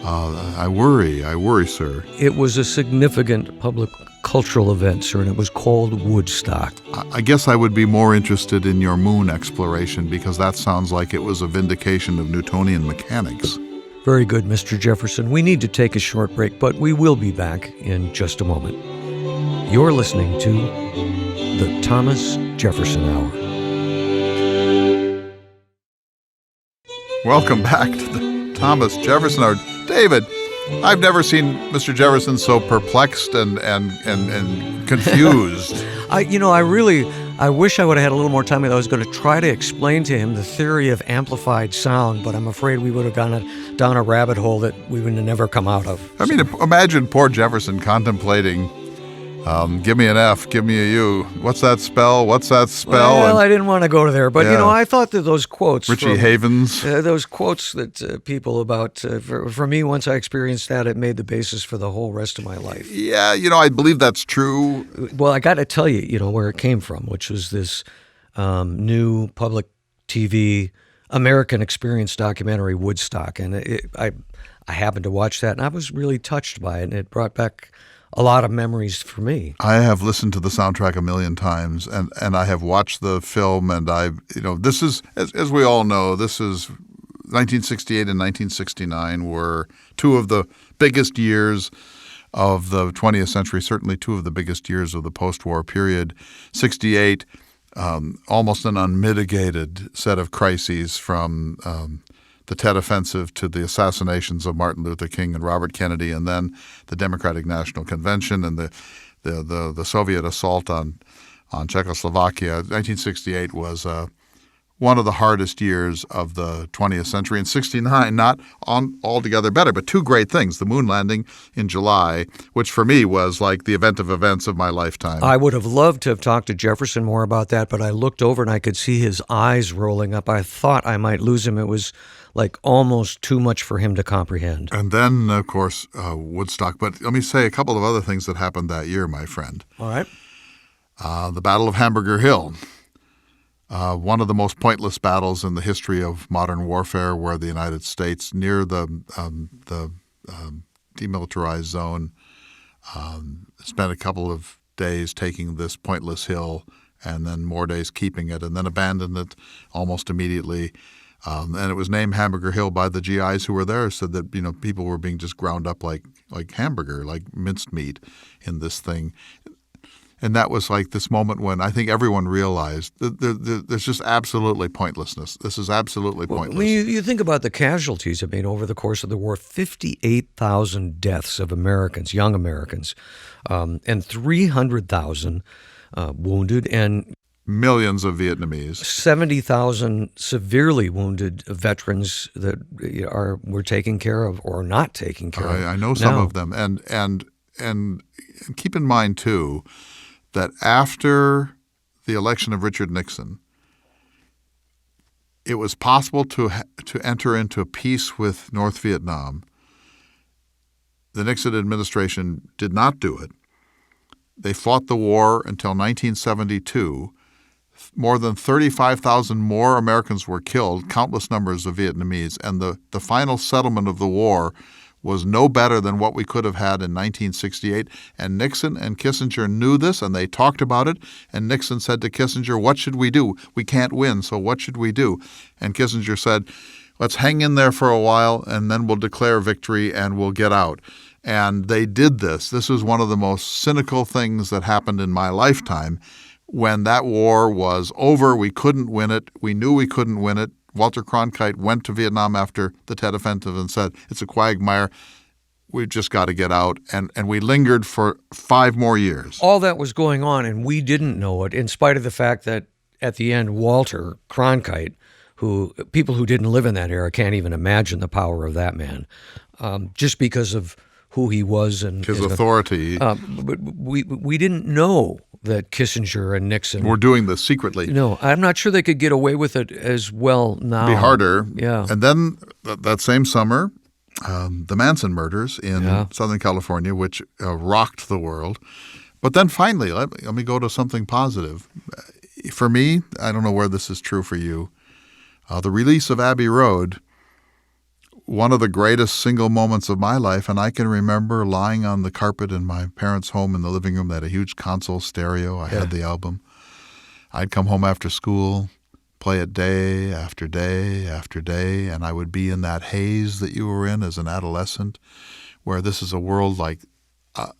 I worry, sir. It was a significant public cultural event, sir, and it was called Woodstock. I guess I would be more interested in your moon exploration, because that sounds like it was a vindication of Newtonian mechanics. Very good, Mr. Jefferson. We need to take a short break, but we will be back in just a moment. You're listening to the Thomas Jefferson Hour. Welcome back to the Thomas Jefferson Hour. David, I've never seen Mr. Jefferson so perplexed and confused. I wish I would have had a little more time. I was going to try to explain to him the theory of amplified sound, but I'm afraid we would have gone down a rabbit hole that we would have never come out of. I mean, imagine poor Jefferson contemplating, give me an F, give me a U. What's that spell? What's that spell? Well, I didn't want to go there, but Yeah. I thought that those quotes, Richie Havens. those quotes that people about, for me, once I experienced that, it made the basis for the whole rest of my life. Yeah, I believe that's true. Well, I got to tell you, where it came from, which was this new public TV American experience documentary, Woodstock, and I happened to watch that, and I was really touched by it, and it brought back a lot of memories for me. I have listened to the soundtrack a million times, and I have watched the film, and this is, as we all know, this is 1968 and 1969 were two of the biggest years of the 20th century, certainly two of the biggest years of the post-war period. 68, almost an unmitigated set of crises from the Tet Offensive to the assassinations of Martin Luther King and Robert Kennedy, and then the Democratic National Convention and the Soviet assault on Czechoslovakia. 1968 was one of the hardest years of the 20th century. In 69, not altogether better, but two great things. The moon landing in July, which for me was like the event of events of my lifetime. I would have loved to have talked to Jefferson more about that, but I looked over and I could see his eyes rolling up. I thought I might lose him. It was like almost too much for him to comprehend. And then, of course, Woodstock. But let me say a couple of other things that happened that year, my friend. All right. The Battle of Hamburger Hill. One of the most pointless battles in the history of modern warfare, where the United States, near the demilitarized zone, spent a couple of days taking this pointless hill and then more days keeping it, and then abandoned it almost immediately. And it was named Hamburger Hill by the GIs who were there, said that people were being just ground up like hamburger, like minced meat in this thing. And that was like this moment when I think everyone realized that there's just absolutely pointlessness. This is absolutely pointless. When you think about the casualties, I mean, over the course of the war, 58,000 deaths of Americans, young Americans, and 300,000 wounded, and millions of Vietnamese, 70,000 severely wounded veterans that were taken care of or not taken care of. I know some of them, and keep in mind too that after the election of Richard Nixon, it was possible to enter into a peace with North Vietnam. The Nixon administration did not do it. They fought the war until 1972. More than 35,000 more Americans were killed, countless numbers of Vietnamese, and the final settlement of the war was no better than what we could have had in 1968. And Nixon and Kissinger knew this, and they talked about it. And Nixon said to Kissinger, "What should we do? We can't win, so what should we do?" And Kissinger said, "Let's hang in there for a while, and then we'll declare victory, and we'll get out." And they did this. This was one of the most cynical things that happened in my lifetime. When that war was over, we couldn't win it. We knew we couldn't win it. Walter Cronkite went to Vietnam after the Tet Offensive and said, "It's a quagmire. We've just got to get out." And we lingered for 5 more years. All that was going on, and we didn't know it, in spite of the fact that at the end, Walter Cronkite, who people who didn't live in that era can't even imagine the power of that man, just because of who he was and his authority. But we didn't know that Kissinger and Nixon were doing this secretly. No, I'm not sure they could get away with it as well now. It'd be harder. Yeah. And then that same summer, the Manson murders in Southern California, which rocked the world. But then finally, let me go to something positive. For me, I don't know where this is true for you, the release of Abbey Road, one of the greatest single moments of my life, and I can remember lying on the carpet in my parents' home in the living room. They had a huge console stereo. I had the album. I'd come home after school, play it day after day after day, and I would be in that haze that you were in as an adolescent, where this is a world like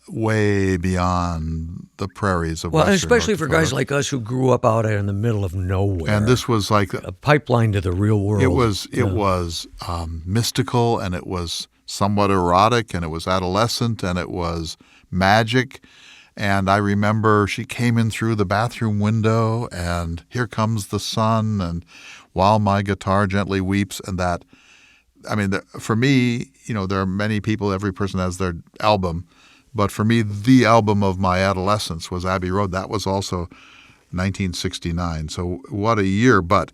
way beyond the prairies of Western especially North for Dakota. guys like us who grew up out in the middle of nowhere. And this was like a pipeline to the real world. It was mystical, and it was somewhat erotic, and it was adolescent, and it was magic. And I remember she came in through the bathroom window, and "Here Comes the Sun," and "While My Guitar Gently Weeps," and that. I mean, for me, there are many people. Every person has their album. But for me, the album of my adolescence was Abbey Road. That was also 1969. So what a year. But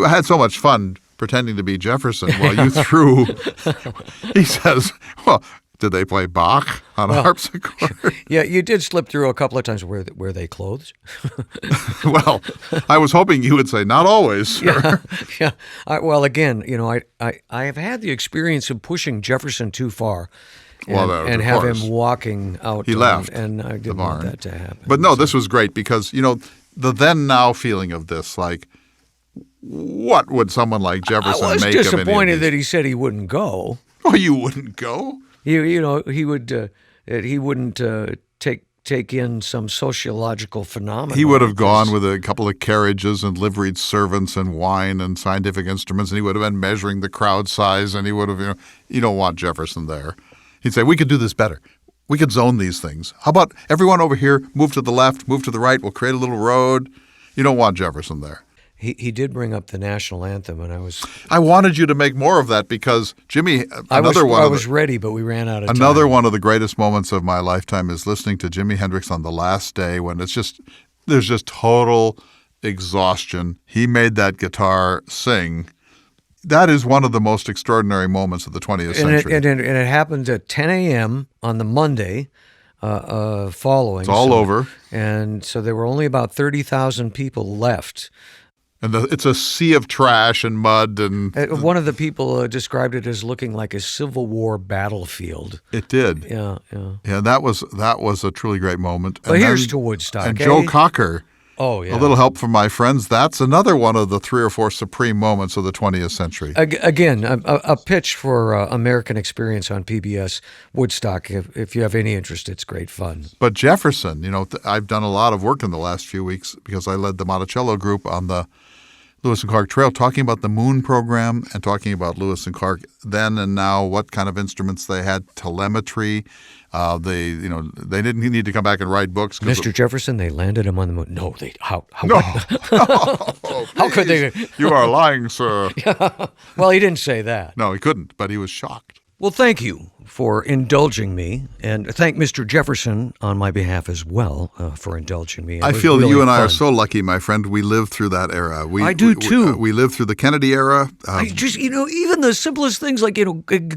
I had so much fun pretending to be Jefferson while you threw. He says, "Well, did they play Bach on a harpsichord?" Yeah, you did slip through a couple of times. Were they clothes? Well, I was hoping you would say, "Not always, sir." Yeah. Well, again, I have had the experience of pushing Jefferson too far. And have him walking out. He left, and I didn't want that to happen. But no, this was great because, the then-now feeling of this, like, what would someone like Jefferson make of any of these? I was disappointed that he said he wouldn't go. Oh, you wouldn't go? He wouldn't take in some sociological phenomenon. He would have gone with a couple of carriages and liveried servants and wine and scientific instruments, and he would have been measuring the crowd size, and he would have, you don't want Jefferson there. He'd say, "We could do this better. We could zone these things. How about everyone over here move to the left, move to the right? We'll create a little road." You don't want Jefferson there. He did bring up the national anthem, and I wanted you to make more of that because Jimmy, I was ready, but we ran out of time. Another one of the greatest moments of my lifetime is listening to Jimi Hendrix on the last day when there's just total exhaustion. He made that guitar sing. That is one of the most extraordinary moments of the 20th century. And it happened at 10 a.m. on the Monday following. It's all over. And so there were only about 30,000 people left. And it's a sea of trash and mud. And one of the people described it as looking like a Civil War battlefield. It did. Yeah. Yeah, that was a truly great moment. But here's to Woodstock. And Joe Cocker. Oh, yeah. A little help from my friends. That's another one of the 3 or 4 supreme moments of the 20th century. Again, a pitch for American Experience on PBS Woodstock. If you have any interest, it's great fun. But Jefferson, I've done a lot of work in the last few weeks because I led the Monticello group on the Lewis and Clark Trail, talking about the Moon program and talking about Lewis and Clark then and now, what kind of instruments they had, telemetry. They didn't need to come back and write books. Mr. Jefferson, they landed him on the moon. No, how no. How could they? You are lying, sir. Well, he didn't say that. No, he couldn't, but he was shocked. Well, thank you for indulging me, and thank Mr. Jefferson on my behalf as well for indulging me. I feel that you and I are so lucky, my friend. We lived through that era. I do too. We lived through the Kennedy era. Even the simplest things like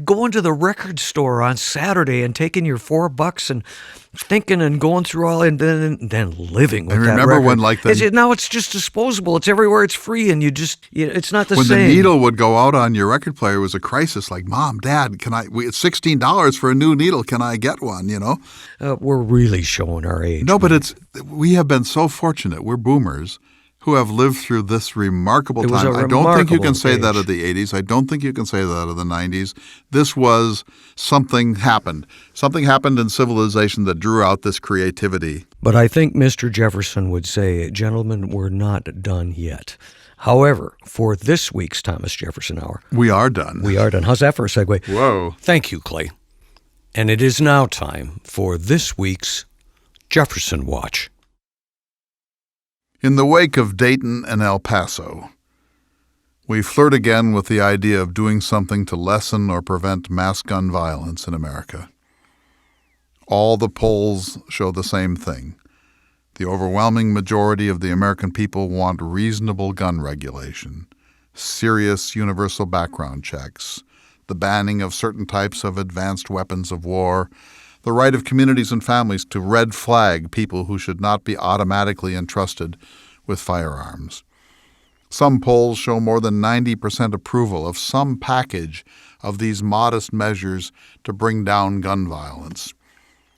going to the record store on Saturday and taking your $4 and thinking and going through all and then living with that record. I remember when now it's just disposable. It's everywhere. It's free, and it's not the same. When the needle would go out on your record player, it was a crisis. Like, Mom, Dad, it's $16 for a new needle. Can I get one? We're really showing our age. No, but we have been so fortunate. We're boomers who have lived through this remarkable time. I don't think you can say that of the 80s. I don't think you can say that of the 90s. This was something happened. Something happened in civilization that drew out this creativity. But I think Mr. Jefferson would say, gentlemen, we're not done yet. However, for this week's Thomas Jefferson Hour, we are done. We are done. How's that for a segue? Whoa. Thank you, Clay. And it is now time for this week's Jefferson Watch. In the wake of Dayton and El Paso, we flirt again with the idea of doing something to lessen or prevent mass gun violence in America. All the polls show the same thing. The overwhelming majority of the American people want reasonable gun regulation, serious universal background checks, the banning of certain types of advanced weapons of war, the right of communities and families to red flag people who should not be automatically entrusted with firearms. Some polls show more than 90% approval of some package of these modest measures to bring down gun violence.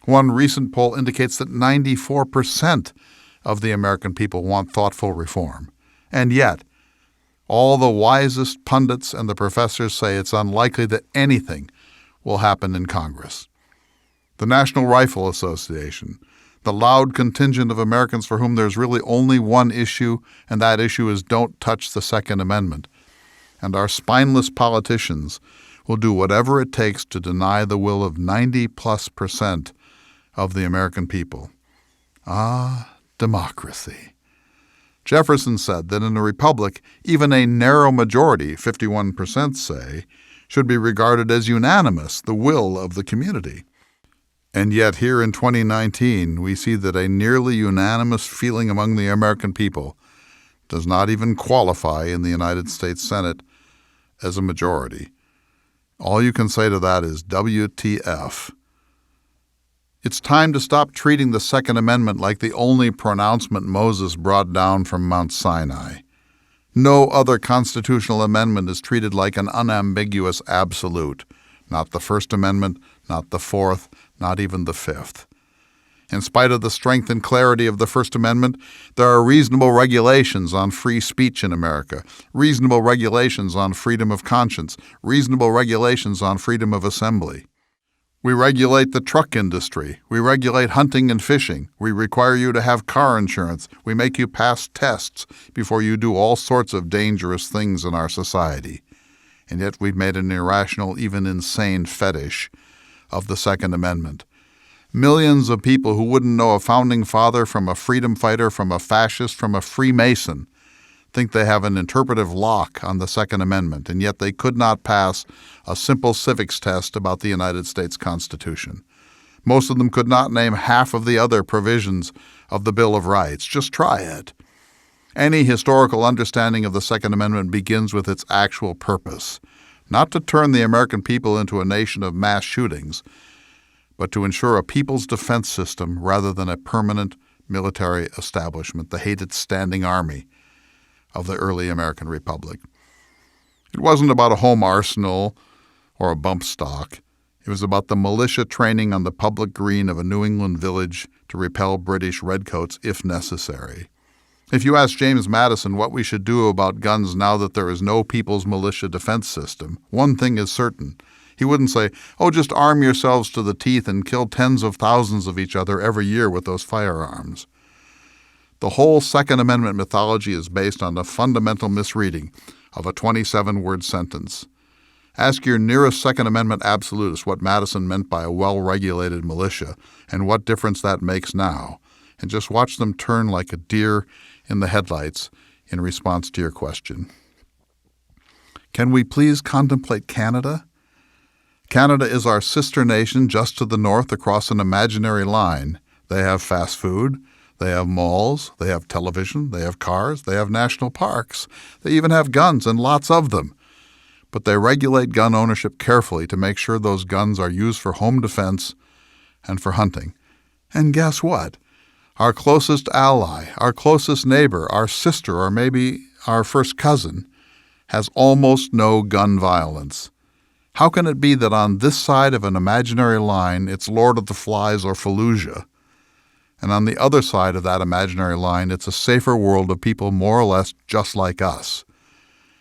One recent poll indicates that 94% of the American people want thoughtful reform. And yet, all the wisest pundits and the professors say it's unlikely that anything will happen in Congress. The National Rifle Association, the loud contingent of Americans for whom there's really only one issue, and that issue is don't touch the Second Amendment, and our spineless politicians will do whatever it takes to deny the will of 90+% of the American people. Ah, democracy. Jefferson said that in a republic, even a narrow majority, 51% say, should be regarded as unanimous, the will of the community. And yet here in 2019, we see that a nearly unanimous feeling among the American people does not even qualify in the United States Senate as a majority. All you can say to that is WTF. It's time to stop treating the Second Amendment like the only pronouncement Moses brought down from Mount Sinai. No other constitutional amendment is treated like an unambiguous absolute. Not the First Amendment, not the Fourth, not even the Fifth. In spite of the strength and clarity of the First Amendment, there are reasonable regulations on free speech in America, reasonable regulations on freedom of conscience, reasonable regulations on freedom of assembly. We regulate the truck industry. We regulate hunting and fishing. We require you to have car insurance. We make you pass tests before you do all sorts of dangerous things in our society. And yet we've made an irrational, even insane fetish of the Second Amendment. Millions of people who wouldn't know a founding father from a freedom fighter, from a fascist, from a Freemason, think they have an interpretive lock on the Second Amendment, and yet they could not pass a simple civics test about the United States Constitution. Most of them could not name half of the other provisions of the Bill of Rights. Just try it. Any historical understanding of the Second Amendment begins with its actual purpose, not to turn the American people into a nation of mass shootings, but to ensure a people's defense system rather than a permanent military establishment, the hated standing army of the early American Republic. It wasn't about a home arsenal or a bump stock. It was about the militia training on the public green of a New England village to repel British redcoats if necessary. If you ask James Madison what we should do about guns now that there is no people's militia defense system, one thing is certain. He wouldn't say, "Oh, just arm yourselves to the teeth and kill tens of thousands of each other every year with those firearms." The whole Second Amendment mythology is based on a fundamental misreading of a 27-word sentence. Ask your nearest Second Amendment absolutist what Madison meant by a well-regulated militia and what difference that makes now, and just watch them turn like a deer in the headlights in response to your question. Can we please contemplate Canada? Canada is our sister nation just to the north across an imaginary line. They have fast food, they have malls, they have television, they have cars, they have national parks. They even have guns, and lots of them. But they regulate gun ownership carefully to make sure those guns are used for home defense and for hunting. And guess what? Our closest ally, our closest neighbor, our sister, or maybe our first cousin, has almost no gun violence. How can it be that on this side of an imaginary line it's Lord of the Flies or Fallujah, and on the other side of that imaginary line it's a safer world of people more or less just like us?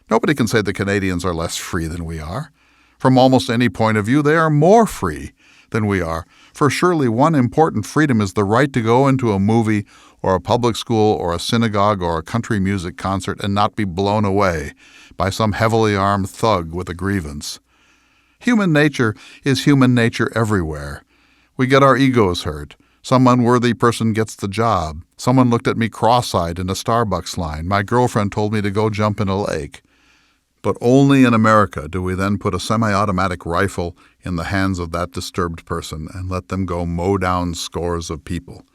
Nobody can say the Canadians are less free than we are. From almost any point of view, they are more free than we are. For surely one important freedom is the right to go into a movie or a public school or a synagogue or a country music concert and not be blown away by some heavily armed thug with a grievance. Human nature is human nature everywhere. We get our egos hurt. Some unworthy person gets the job. Someone looked at me cross-eyed in a Starbucks line. My girlfriend told me to go jump in a lake. But only in America do we then put a semi-automatic rifle in the hands of that disturbed person and let them go mow down scores of people.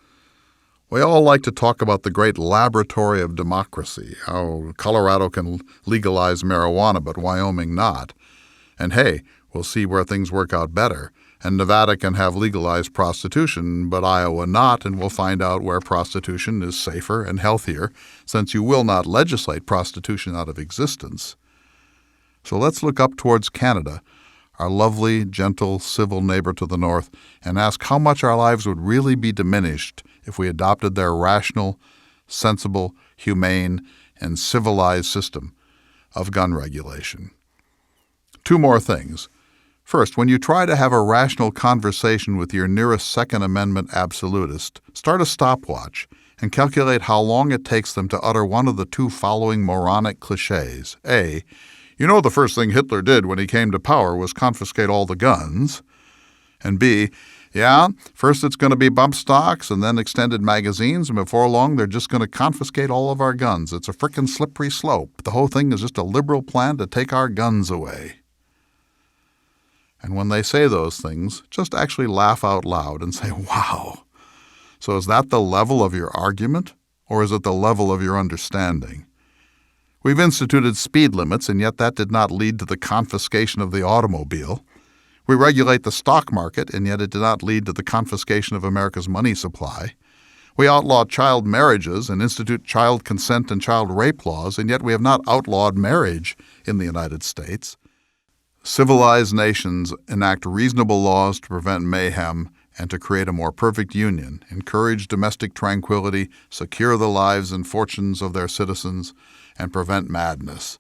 We all like to talk about the great laboratory of democracy, how Colorado can legalize marijuana but Wyoming not. And hey, we'll see where things work out better. And Nevada can have legalized prostitution, but Iowa not, and we'll find out where prostitution is safer and healthier, since you will not legislate prostitution out of existence. So let's look up towards Canada, our lovely, gentle, civil neighbor to the north, and ask how much our lives would really be diminished if we adopted their rational, sensible, humane, and civilized system of gun regulation. Two more things. First, when you try to have a rational conversation with your nearest Second Amendment absolutist, start a stopwatch and calculate how long it takes them to utter one of the two following moronic cliches. A, you know the first thing Hitler did when he came to power was confiscate all the guns. And B, yeah, first it's going to be bump stocks and then extended magazines, and before long they're just going to confiscate all of our guns. It's a frickin' slippery slope. The whole thing is just a liberal plan to take our guns away. And when they say those things, just actually laugh out loud and say, wow. So is that the level of your argument, or is it the level of your understanding? We've instituted speed limits, and yet that did not lead to the confiscation of the automobile. We regulate the stock market, and yet it did not lead to the confiscation of America's money supply. We outlaw child marriages and institute child consent and child rape laws, and yet we have not outlawed marriage in the United States. Civilized nations enact reasonable laws to prevent mayhem and to create a more perfect union, encourage domestic tranquility, secure the lives and fortunes of their citizens, and prevent madness.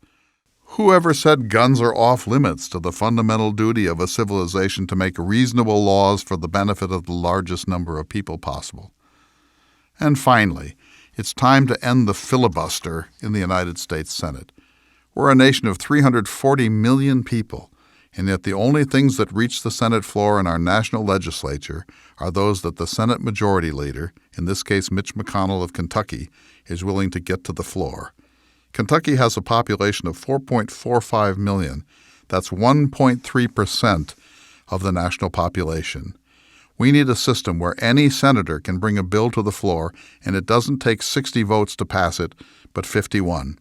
Whoever said guns are off limits to the fundamental duty of a civilization to make reasonable laws for the benefit of the largest number of people possible? And finally, it's time to end the filibuster in the United States Senate. We're a nation of 340 million people, and yet the only things that reach the Senate floor in our national legislature are those that the Senate Majority Leader, in this case Mitch McConnell of Kentucky, is willing to get to the floor. Kentucky has a population of 4.45 million. That's 1.3% of the national population. We need a system where any senator can bring a bill to the floor and it doesn't take 60 votes to pass it, but 51.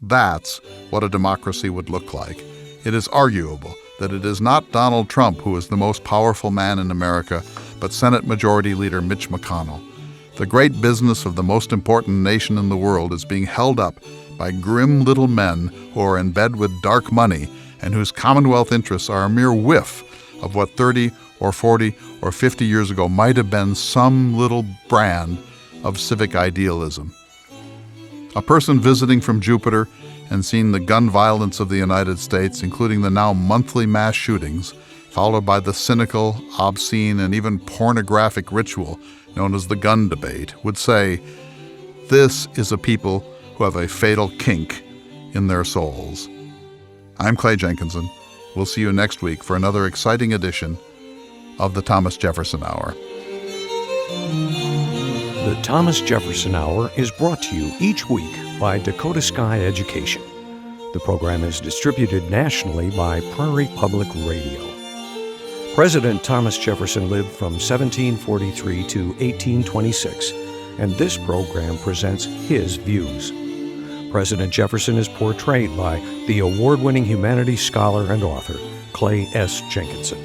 That's what a democracy would look like. It is arguable that it is not Donald Trump who is the most powerful man in America, but Senate Majority Leader Mitch McConnell. The great business of the most important nation in the world is being held up by grim little men who are in bed with dark money and whose Commonwealth interests are a mere whiff of what 30 or 40 or 50 years ago might have been some little brand of civic idealism. A person visiting from Jupiter and seeing the gun violence of the United States, including the now monthly mass shootings, followed by the cynical, obscene, and even pornographic ritual known as the gun debate, would say, "This is a people who have a fatal kink in their souls." I'm Clay Jenkinson. We'll see you next week for another exciting edition of the Thomas Jefferson Hour. The Thomas Jefferson Hour is brought to you each week by Dakota Sky Education. The program is distributed nationally by Prairie Public Radio. President Thomas Jefferson lived from 1743 to 1826, and this program presents his views. President Jefferson is portrayed by the award-winning humanities scholar and author, Clay S. Jenkinson.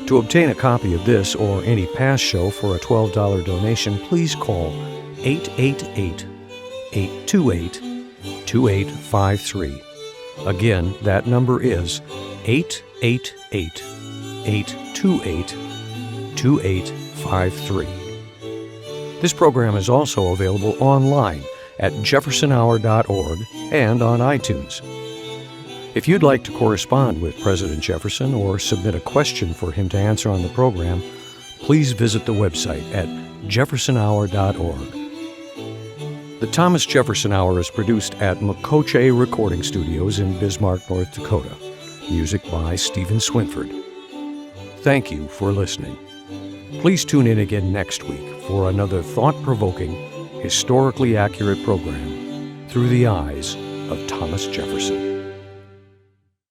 To obtain a copy of this or any past show for a $12 donation, please call 888-828-2853. Again, that number is 888-828-2853. This program is also available online at jeffersonhour.org and on iTunes. If you'd like to correspond with President Jefferson or submit a question for him to answer on the program, please visit the website at jeffersonhour.org. The Thomas Jefferson Hour is produced at Makoche Recording Studios in Bismarck, North Dakota. Music by Stephen Swinford. Thank you for listening. Please tune in again next week for another thought-provoking, historically accurate program through the eyes of Thomas Jefferson.